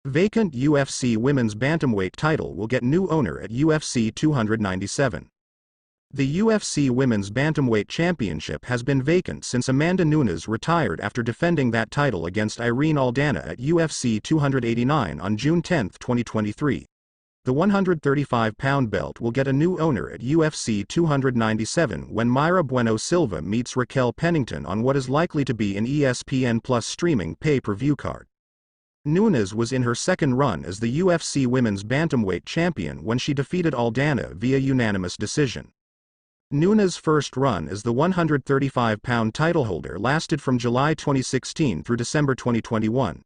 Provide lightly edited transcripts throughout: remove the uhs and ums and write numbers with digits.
Vacant UFC Women's Bantamweight title will get new owner at UFC 297. The UFC Women's Bantamweight Championship has been vacant since Amanda Nunes retired after defending that title against Irene Aldana at UFC 289 on June 10, 2023. The 135-pound belt will get a new owner at UFC 297 when Mayra Bueno Silva meets Raquel Pennington on what is likely to be an ESPN Plus streaming pay-per-view card. Nunes was in her second run as the UFC Women's Bantamweight champion when she defeated Aldana via unanimous decision. Nunes' first run as the 135-pound titleholder lasted from July 2016 through December 2021.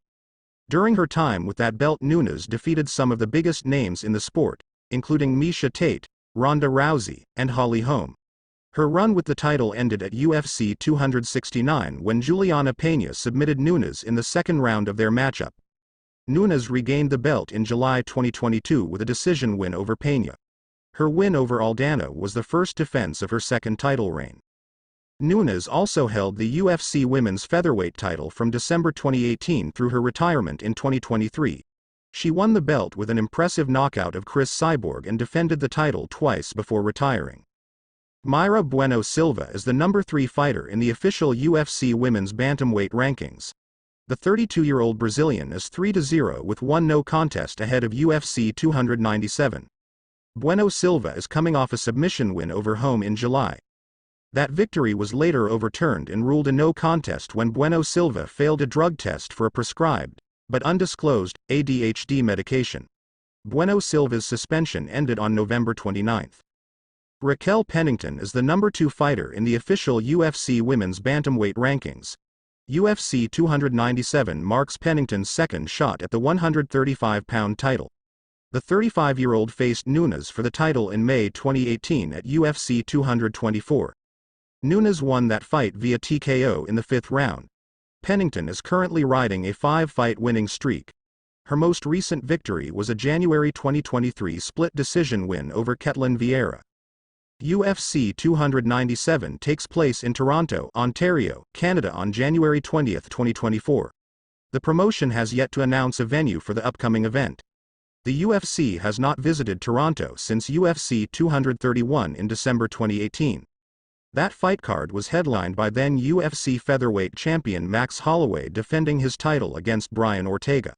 During her time with that belt, Nunes defeated some of the biggest names in the sport, including Miesha Tate, Ronda Rousey, and Holly Holm. Her run with the title ended at UFC 269 when Juliana Peña submitted Nunes in the second round of their matchup. Nunes regained the belt in July 2022 with a decision win over Peña. Her win over Aldana was the first defense of her second title reign. Nunes also held the UFC Women's Featherweight title from December 2018 through her retirement in 2023. She won the belt with an impressive knockout of Cris Cyborg and defended the title twice before retiring. Mayra Bueno Silva is the number 3 fighter in the official UFC Women's Bantamweight rankings. The 32-year-old Brazilian is 3-0 with one no contest ahead of UFC 297. Bueno Silva is coming off a submission win over Holm in July. That victory was later overturned and ruled a no contest when Bueno Silva failed a drug test for a prescribed, but undisclosed, ADHD medication. Bueno Silva's suspension ended on November 29. Raquel Pennington is the number 2 fighter in the official UFC Women's Bantamweight rankings. UFC 297 marks Pennington's second shot at the 135-pound title. The 35-year-old faced Nunes for the title in May 2018 at UFC 224. Nunes won that fight via TKO in the 5th round. Pennington is currently riding a 5-fight winning streak. Her most recent victory was a January 2023 split decision win over Ketlin Vieira. UFC 297 takes place in Toronto, Ontario, Canada on January 20, 2024. The promotion has yet to announce a venue for the upcoming event. The UFC has not visited Toronto since UFC 231 in December 2018. That fight card was headlined by then UFC featherweight champion Max Holloway defending his title against Brian Ortega.